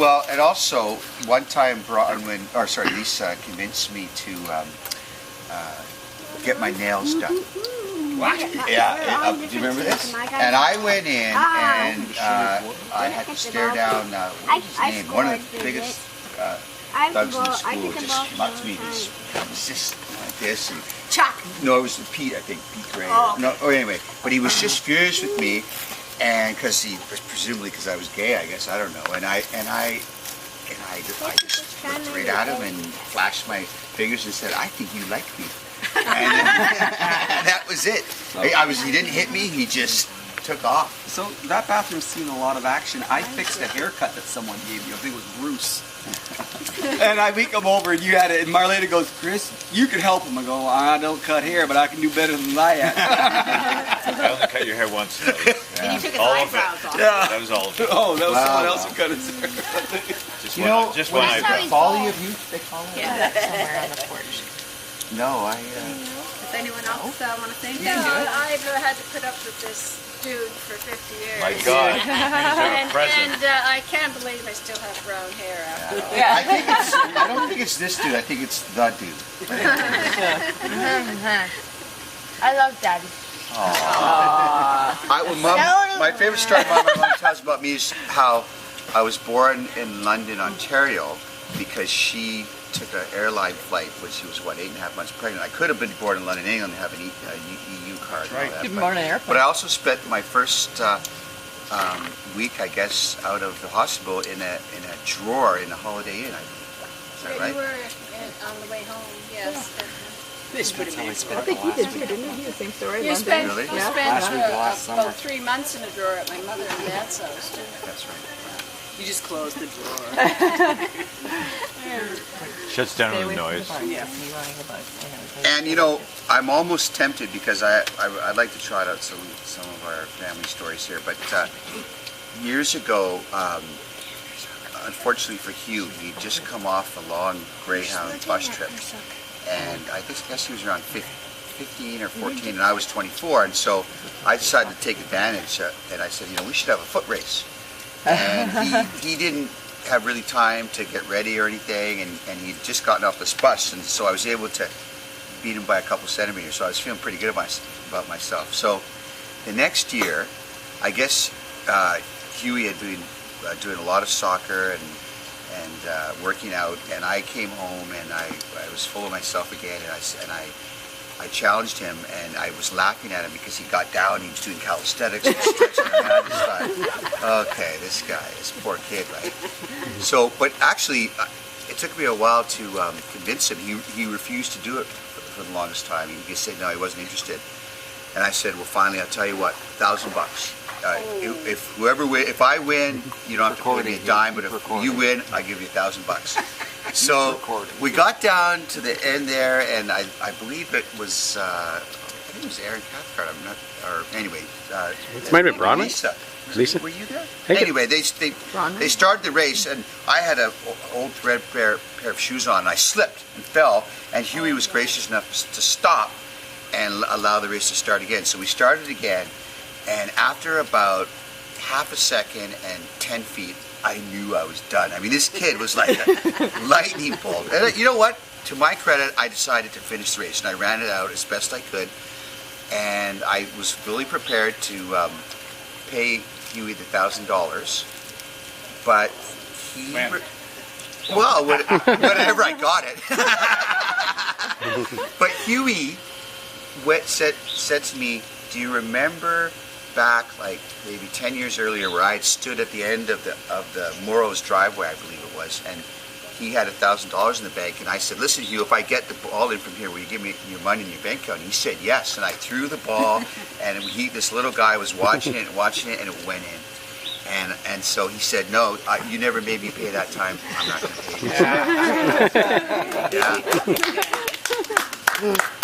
Well, and also one time Lisa convinced me to get my nails done. What? Yeah, do you remember this? And I went in and I had to stare down, what was his name? One of the biggest thugs in the school just mucked me. He was just like this. And Chuck. No, it was Pete, I think, Pete Gray. No, anyway, but he was just furious with me, and presumably because I was gay, I guess, I don't know. And I just looked right at him and flashed my fingers and said, "I think you like me." And that was it. He didn't hit me, he just took off. So that bathroom's seen a lot of action. I fixed a haircut that someone gave you. I think it was Bruce. And we come over and you had it, and Marlena goes, "Chris, you can help him." I go, "I don't cut hair, but I can do better than I am." I only cut your hair once. And you took his eyebrows off. Yeah. That was all of it. Oh, that was someone else who cut his hair. Just one eyebrow. Folly of youth, they call it? Yeah. Somewhere on the porch. No, Does anyone else want to say anything? No, I've had to put up with this dude for 50 years. My God. These are a present. And I can't believe I still have brown hair after all. I don't think it's this dude, I think it's the dude. I love Daddy. My favorite story my mom tells about me is how I was born in London, Ontario, because she took an airline flight when she was, 8.5 months pregnant. I could have been born in London, England, and have an EU card. Right. You've been born in an airplane. But I also spent my first week, I guess, out of the hospital in a drawer in a Holiday Inn. Is that right? You were on the way home, yes. That's how I spent I think you did too, didn't you? The same story. You spent, Really? you spent about 3 months in a drawer at my mother and dad's house, too. That's right. You just closed the drawer. Shuts down with noise. And I'm almost tempted because I'd like to trot out some of our family stories here. But years ago, unfortunately for Hugh, he'd just come off a long Greyhound bus trip, and I guess he was around 15 or 14, and I was 24, and so I decided to take advantage. And I said, we should have a foot race. And he didn't have really time to get ready or anything, and he'd just gotten off this bus, and so I was able to beat him by a couple centimeters, so I was feeling pretty good about myself. So the next year, I guess Huey had been doing a lot of soccer and working out, and I came home and I was full of myself again, and I challenged him, and I was laughing at him because he got down and he was doing calisthenics and stretching, and I just thought, okay, this poor kid, right? So, but actually, it took me a while to convince him. He refused to do it for the longest time. He said no, he wasn't interested. And I said, well, finally, I'll tell you what, $1,000 bucks. If I win, you don't have to pay me a dime, but if you win, I give you $1,000 bucks. So we got down to the end there, and I believe it was I think it was Aaron Cathcart. I'm not, or anyway. It might have been Bronwyn. Lisa. Were you there? Anyway, they started the race, and I had an old red pair of shoes on. And I slipped and fell, and Huey was gracious enough to stop and allow the race to start again. So we started again, and after about half a second and 10 feet, I knew I was done. I mean, this kid was like a lightning bolt. And you know what? To my credit, I decided to finish the race, and I ran it out as best I could. And I was fully prepared to pay Huey the $1,000, but he... Well, whatever, I got it. But Huey said to me, do you remember back like maybe 10 years earlier where I had stood at the end of the Morrow's driveway, I believe it was, and he had $1,000 in the bank, and I said, listen, Hugh, if I get the ball in from here, will you give me your money in your bank account? And he said yes, and I threw the ball, and this little guy was watching it, and it went in. And so he said, no, you never made me pay that time, I'm not going to pay you. Yeah.